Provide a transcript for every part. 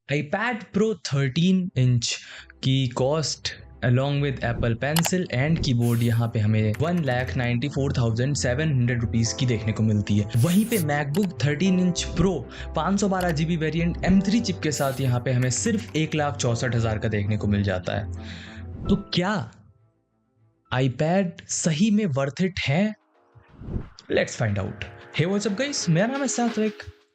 iPad Pro 13 inch की cost along with Apple pencil and keyboard यहाँ पे हमें 1,94,700 रुपीज़ की देखने को मिलती है। वहीं पे MacBook 13 inch pro 512 GB variant M3 chip के साथ यहाँ पे हमें सिर्फ 1,64,000 का देखने को मिल जाता है। तो क्या iPad सही में वर्थ इट है? Let's find out. Hey what's up guys, मेरा नाम है सात्विक।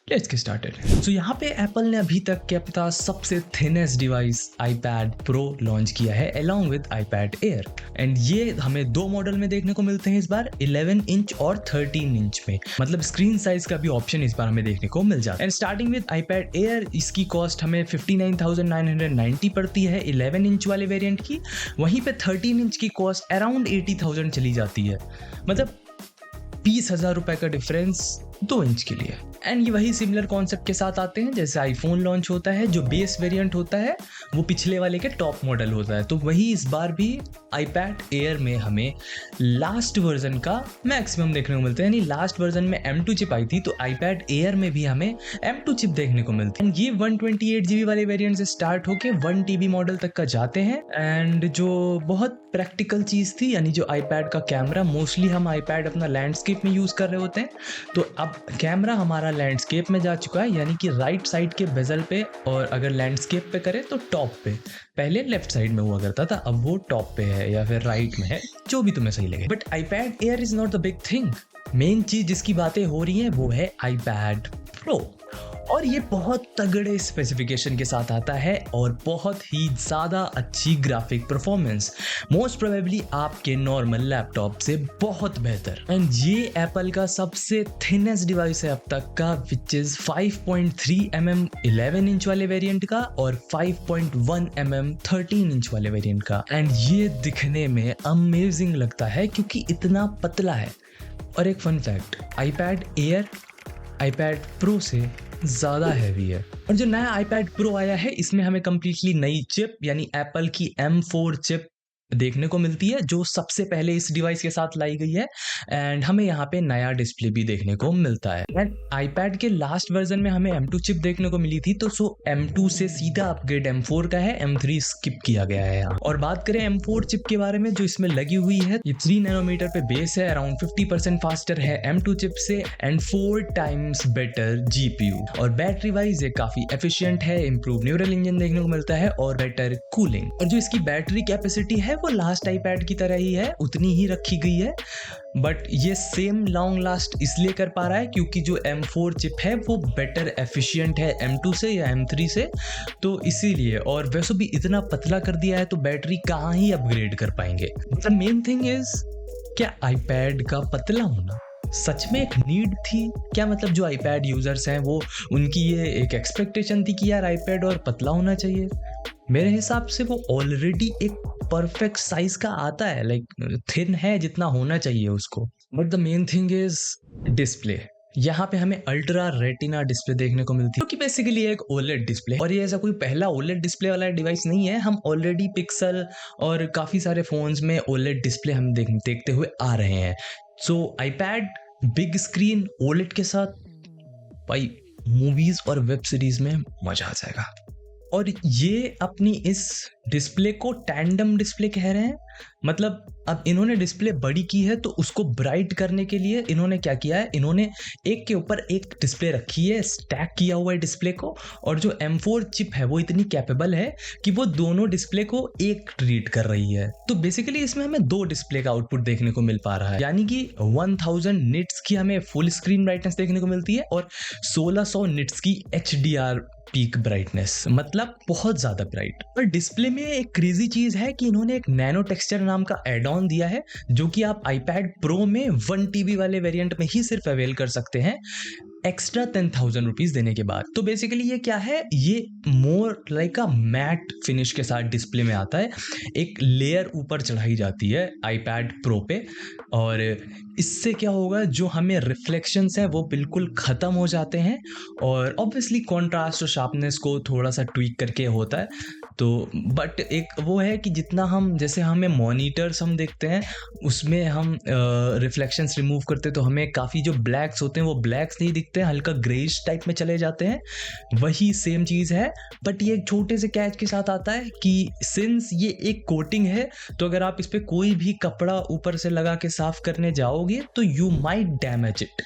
Let's get started. सो यहाँ पे एप्पल ने अभी तक के अपना सबसे thinnest device iPad Pro launch किया है along with iPad Air and ये हमें दो मॉडल में देखने को मिलते हैं इस बार, 11 इंच और 13 इंच में। मतलब स्क्रीन साइज का भी ऑप्शन इस बार हमें देखने को मिल जाता है। And starting with iPad Air, इसकी कॉस्ट हमें 59,990 पड़ती है 11 इंच वाले वेरिएंट की। वहीं पे 13 इंच की कॉस्ट अराउंड 80,000 चली जाती है। मतलब 20,000 रुपए का डिफरेंस 2 इंच के लिए। एंड ये वही सिमिलर कॉन्सेप्ट के साथ आते हैं जैसे आईफोन लॉन्च होता है, जो बेस वेरिएंट होता है वो पिछले वाले के टॉप मॉडल होता है। तो वही इस बार भी iPad Air में हमें लास्ट वर्जन का मैक्सिमम देखने को मिलता है। यानी लास्ट वर्जन में M2 चिप आई थी, तो iPad Air में भी हमें M2 चिप देखने को मिलती है। ये 128 GB वाले वेरिएंट से स्टार्ट होके 1 TB मॉडल तक का जाते हैं। एंड जो बहुत प्रैक्टिकल चीज़ थी, यानी जो iPad का कैमरा, मोस्टली हम iPad अपना लैंडस्केप में यूज़ कर रहे होते हैं, तो अब कैमरा हमारा लैंडस्केप में जा चुका है, यानी कि राइट साइड के बेजल पे, और अगर लैंडस्केप पे करें तो टॉप पे। पहले लेफ्ट साइड में हुआ करता था, अब वो टॉप पे है या फिर राइट में है, जो भी तुम्हें सही लगे। But iPad Air is not the big thing. Main चीज जिसकी बातें हो रही हैं वो है iPad Pro, और ये बहुत तगड़े स्पेसिफिकेशन के साथ आता है और बहुत ही ज़्यादा अच्छी ग्राफिक परफॉर्मेंस, मोस्ट प्रोबेबली आपके नॉर्मल लैपटॉप से बहुत बेहतर। एंड ये एप्पल का सबसे थिनेस्ट डिवाइस है अब तक का, विच इज़ 5.3 mm 11 इंच वाले वेरिएंट का और 5.1 mm 13 इंच वाले वेरिएंट का। एंड ये दिखने में अमेजिंग लगता है क्योंकि इतना पतला है। और एक fun fact, iPad Air iPad Pro से ज़्यादा हैवी है। और जो नया iPad Pro आया है, इसमें हमें कम्प्लीटली नई चिप यानी एप्पल की M4 चिप देखने को मिलती है, जो सबसे पहले इस डिवाइस के साथ लाई गई है। एंड हमें यहाँ पे नया डिस्प्ले भी देखने को मिलता है। एंड iPad के लास्ट वर्जन में हमें M2 चिप देखने को मिली थी, तो M2 से सीधा अपग्रेड M4 का है, M3 स्किप किया गया है यहाँ। और बात करें M4 चिप के बारे में जो इसमें लगी हुई है, ये 3 नैनोमीटर पे बेस है, अराउंड 50% फास्टर है M2 चिप से, एंड 4 टाइम्स बेटर GPU। और बैटरी वाइज ये काफी एफिशिएंट है, इंप्रूव न्यूरल इंजन देखने को मिलता है और बेटर कूलिंग। और जो इसकी बैटरी कैपेसिटी है वो लास्ट iPad की तरह ही है, उतनी ही रखी गई है। बट ये सेम लॉन्ग लास्ट इसलिए कर पा रहा है क्योंकि जो M4 चिप है वो बेटर एफिशिएंट है M2 से या M3 से, तो इसीलिए। और वैसे भी इतना पतला कर दिया है तो बैटरी कहाँ ही अपग्रेड कर पाएंगे। मतलब मेन थिंग इज, क्या iPad का पतला होना सच में एक नीड थी क्या? मतलब जो iPad यूजर्स हैं वो, उनकी ये एक एक्सपेक्टेशन थी कि यार iPad और पतला होना चाहिए। मेरे हिसाब से वो ऑलरेडी एक परफेक्ट साइज का आता है, लाइक थिन है जितना होना चाहिए उसको। But the main thing is display. यहाँ पे हमें अल्ट्रा रेटिना डिस्प्ले देखने को मिलती है, जो कि बेसिकली एक OLED डिस्प्ले। और ये ऐसा कोई पहला OLED डिस्प्ले वाला डिवाइस नहीं है, हम ऑलरेडी पिक्सल और काफ़ी सारे फोन्स में OLED डिस्प्ले हम देखते हुए आ रहे हैं। सो iPad बिग स्क्रीन OLED के साथ, भाई मूवीज और वेब सीरीज में मजा आ जाएगा। और ये अपनी इस डिस्प्ले को टैंडम डिस्प्ले कह रहे हैं। मतलब अब इन्होंने डिस्प्ले बड़ी की है, तो उसको ब्राइट करने के लिए इन्होंने क्या किया है, इन्होंने एक के ऊपर एक डिस्प्ले रखी है, स्टैक किया हुआ है डिस्प्ले को। और जो M4 चिप है वो इतनी कैपेबल है कि वो दोनों डिस्प्ले को एक ट्रीट कर रही है। तो बेसिकली इसमें हमें 2 डिस्प्ले का आउटपुट देखने को मिल पा रहा है, यानी कि 1000 निट्स की हमें फुल स्क्रीन ब्राइटनेस देखने को मिलती है और 1600 निट्स की HDR पीक ब्राइटनेस, मतलब बहुत ज्यादा ब्राइट। पर डिस्प्ले में एक क्रेजी चीज है कि इन्होंने एक नैनो टेक्सचर नाम का एड ऑन दिया है, जो कि आप iPad Pro में 1 TB वाले वेरिएंट में ही सिर्फ अवेल कर सकते हैं एक्स्ट्रा 10,000 रुपीज देने के बाद। तो बेसिकली ये क्या है, ये मोर लाइक अ मैट फिनिश के साथ डिस्प्ले में आता है, एक लेयर ऊपर चढ़ाई जाती है iPad Pro पे। और इससे क्या होगा, जो हमें रिफ्लेक्शंस हैं वो बिल्कुल ख़त्म हो जाते हैं। और ऑब्वियसली कॉन्ट्रास्ट और शार्पनेस को थोड़ा सा ट्वीक करके होता है। तो बट एक वो है कि जितना हम, जैसे हमें मॉनिटर्स हम देखते हैं उसमें हम रिफ्लेक्शंस रिमूव करते हैं, तो हमें काफ़ी जो ब्लैक्स होते हैं वो ब्लैक्स नहीं दिखते दिखते हैं, हल्का ग्रेइश टाइप में चले जाते हैं, वही सेम चीज़ है। बट ये एक छोटे से कैच के साथ आता है कि सिंस ये एक कोटिंग है, तो अगर आप इस पर कोई भी कपड़ा ऊपर से लगा के साफ करने जाओगे तो यू माइट डैमेज इट।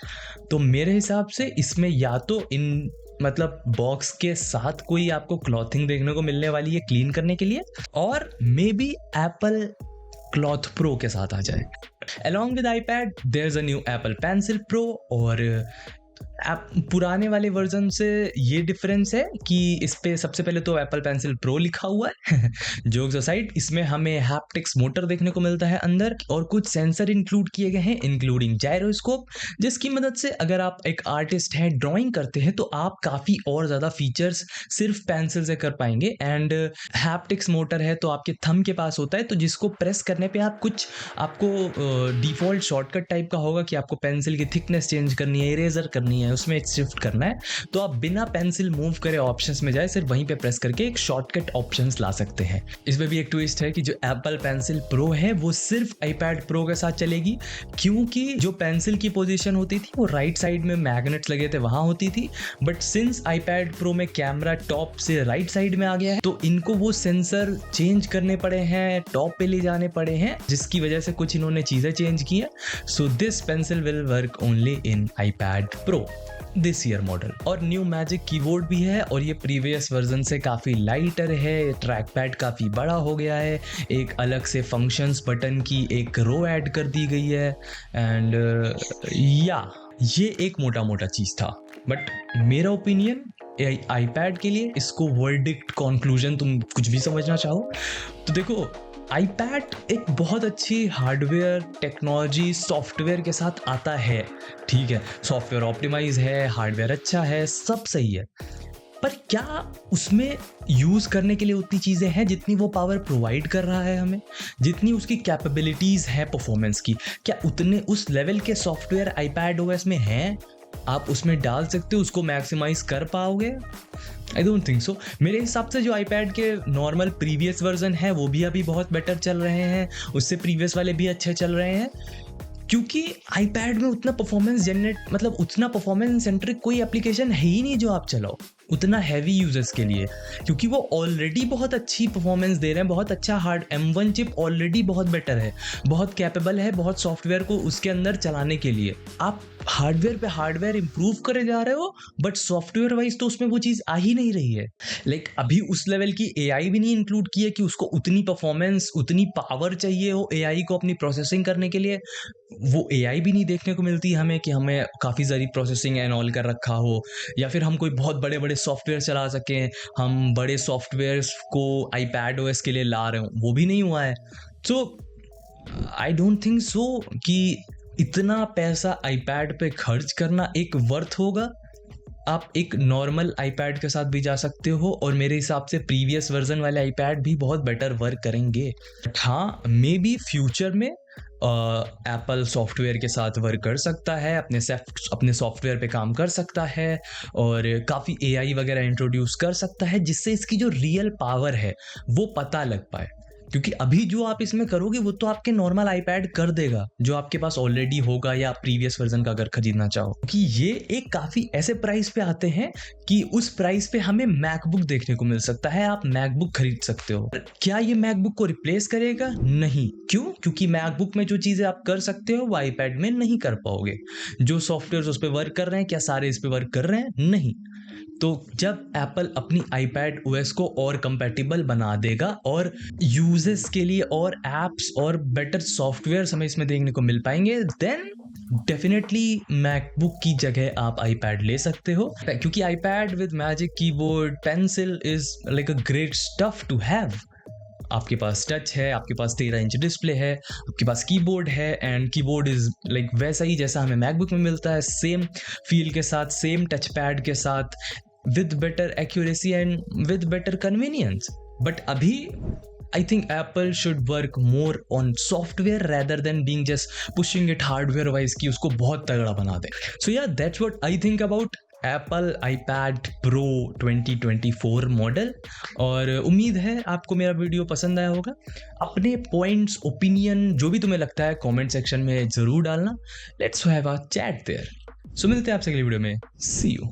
तो मेरे हिसाब से इसमें या तो इन मतलब बॉक्स के साथ कोई आपको क्लॉथिंग देखने को मिलने वाली है क्लीन करने के लिए, और maybe Apple cloth pro के साथ आ जाए। Along with iPad there is a new Apple Pencil Pro. और पुराने वाले वर्जन से ये डिफरेंस है कि इस पे सबसे पहले तो एप्पल पेंसिल प्रो लिखा हुआ है जोक्स असाइड, इसमें हमें हैप्टिक्स मोटर देखने को मिलता है अंदर, और कुछ सेंसर इंक्लूड किए गए हैं इंक्लूडिंग जायरोस्कोप, जिसकी मदद से अगर आप एक आर्टिस्ट हैं, ड्राइंग करते हैं, तो आप काफ़ी और ज़्यादा फीचर्स सिर्फ पेंसिल से कर पाएंगे। एंड हैप्टिक्स मोटर है तो आपके थंब के पास होता है, तो जिसको प्रेस करने पे आप कुछ आपको डिफ़ॉल्ट शॉर्टकट टाइप का होगा कि आपको पेंसिल की थिकनेस चेंज करनी है, इरेजर करनी है, उसमें एक शिफ्ट करना है, तो आप बिना पेंसिल मूव करे ऑप्शंस में जाए, सिर्फ वहीं पे प्रेस करके एक शॉर्टकट ऑप्शंस ला सकते हैं। इसमें भी एक ट्विस्ट है कि जो एप्पल पेंसिल प्रो है वो सिर्फ आईपैड प्रो के साथ चलेगी, क्योंकि जो पेंसिल की पोजीशन होती थी वो राइट साइड में मैग्नेट्स लगे थे वहां होती थी, बट सिंस आईपैड प्रो में कैमरा टॉप से राइट साइड में आ गया है, तो इनको वो सेंसर चेंज करने पड़े हैं, टॉप पे ले जाने पड़े हैं, जिसकी वजह से कुछ इन्होंने चीजें चेंज की हैं। So this pencil will work only in iPad pro this year model. और न्यू मैजिक कीबोर्ड भी है, और ये प्रीवियस वर्जन से काफ़ी लाइटर है, ट्रैक पैड काफ़ी बड़ा हो गया है, एक अलग से फंक्शंस बटन की एक रो ऐड कर दी गई है, एंड ये एक मोटा मोटा चीज़ था। बट मेरा ओपिनियन आईपैड के लिए, इसको वर्डिक्ट कंक्लूजन तुम कुछ भी समझना चाहो तो देखो, आईपैड एक बहुत अच्छी हार्डवेयर टेक्नोलॉजी सॉफ्टवेयर के साथ आता है, ठीक है, सॉफ्टवेयर ऑप्टिमाइज है, हार्डवेयर अच्छा है, सब सही है, पर क्या उसमें यूज़ करने के लिए उतनी चीज़ें हैं जितनी वो पावर प्रोवाइड कर रहा है हमें, जितनी उसकी कैपेबिलिटीज़ हैं परफॉर्मेंस की, क्या उतने उस लेवल के सॉफ्टवेयर आईपैड ओएस में हैं? आप उसमें डाल सकते हो, उसको मैक्सिमाइज कर पाओगे? I don't think so. मेरे हिसाब से जो आईपैड के नॉर्मल प्रीवियस वर्जन है वो भी अभी बहुत बेटर चल रहे हैं, उससे प्रीवियस वाले भी अच्छे चल रहे हैं, क्योंकि आईपैड में उतना परफॉर्मेंस जनरेट मतलब उतना परफॉर्मेंस सेंट्रिक कोई एप्लीकेशन है ही नहीं जो आप चलाओ उतना हैवी यूजर्स के लिए, क्योंकि वो ऑलरेडी बहुत अच्छी परफॉर्मेंस दे रहे हैं, बहुत अच्छा हार्ड M1 चिप ऑलरेडी बहुत बेटर है, बहुत कैपेबल है, बहुत सॉफ्टवेयर को उसके अंदर चलाने के लिए। आप हार्डवेयर पे हार्डवेयर इंप्रूव करे जा रहे हो, बट सॉफ्टवेयर वाइज तो उसमें वो चीज़ आ ही नहीं रही है। लाइक अभी उस लेवल की AI भी नहीं इंक्लूड की है कि उसको उतनी परफॉर्मेंस उतनी पावर चाहिए हो AI को अपनी प्रोसेसिंग करने के लिए, वो AI भी नहीं देखने को मिलती हमें कि हमें काफ़ी सारी प्रोसेसिंग एंड ऑल कर रखा हो, या फिर हम कोई बहुत बड़े बड़े सॉफ्टवेयर चला सकें, हम बड़े सॉफ्टवेयर्स को आईपैड OS के लिए ला रहे हो, वो भी नहीं हुआ है। सो आई डोंट थिंक सो कि इतना पैसा आईपैड पे खर्च करना एक वर्थ होगा। आप एक नॉर्मल आईपैड के साथ भी जा सकते हो, और मेरे हिसाब से प्रीवियस वर्जन वाले आईपैड भी बहुत बेटर वर्क करेंगे। हाँ, मे बी फ्यूचर में एप्पल सॉफ्टवेयर के साथ वर्क कर सकता है, अपने सॉफ्टवेयर पे काम कर सकता है, और काफ़ी AI वगैरह इंट्रोड्यूस कर सकता है, जिससे इसकी जो रियल पावर है वो पता लग पाए। क्योंकि अभी जो आप इसमें करोगे वो तो आपके नॉर्मल आईपैड कर देगा जो आपके पास ऑलरेडी होगा, या प्रीवियस वर्जन का अगर खरीदना चाहो, कि ये एक काफ़ी ऐसे प्राइस पे आते हैं कि उस प्राइस पे हमें मैकबुक देखने को मिल सकता है, आप मैकबुक खरीद सकते हो। क्या ये मैकबुक को रिप्लेस करेगा? नहीं। क्यों? क्योंकि मैकबुक में जो चीज़ें आप कर सकते हो वो आईपैड में नहीं कर पाओगे। जो सॉफ्टवेयर उस पर वर्क कर रहे हैं, क्या सारे इस पर वर्क कर रहे हैं? नहीं। तो जब एप्पल अपनी आईपैड OS को और कंपैटिबल बना देगा, और यूजर्स के लिए और एप्स और बेटर सॉफ्टवेयर हमें इसमें देखने को मिल पाएंगे, देन डेफिनेटली मैकबुक की जगह आप आईपैड ले सकते हो, क्योंकि iPad with Magic Keyboard pencil is like a great stuff to have. आपके पास टच है, आपके पास 13 इंच डिस्प्ले है, आपके पास कीबोर्ड है, एंड कीबोर्ड इज लाइक वैसा ही जैसा हमें मैकबुक में मिलता है, सेम फील के साथ, सेम टच पैड के साथ, with better accuracy and with better convenience. But अभी I think Apple should work more on software rather than being just pushing it hardware wise कि उसको बहुत तगड़ा बना दे. So yeah, that's what I think about Apple iPad Pro 2024 model, और उम्मीद है आपको मेरा वीडियो पसंद आया होगा। अपने पॉइंट्स, ओपिनियन जो भी तुम्हें लगता है कमेंट सेक्शन में ज़रूर डालना। Let's have a chat there. So मिलते हैं आपसे अगली वीडियो में, सी यू।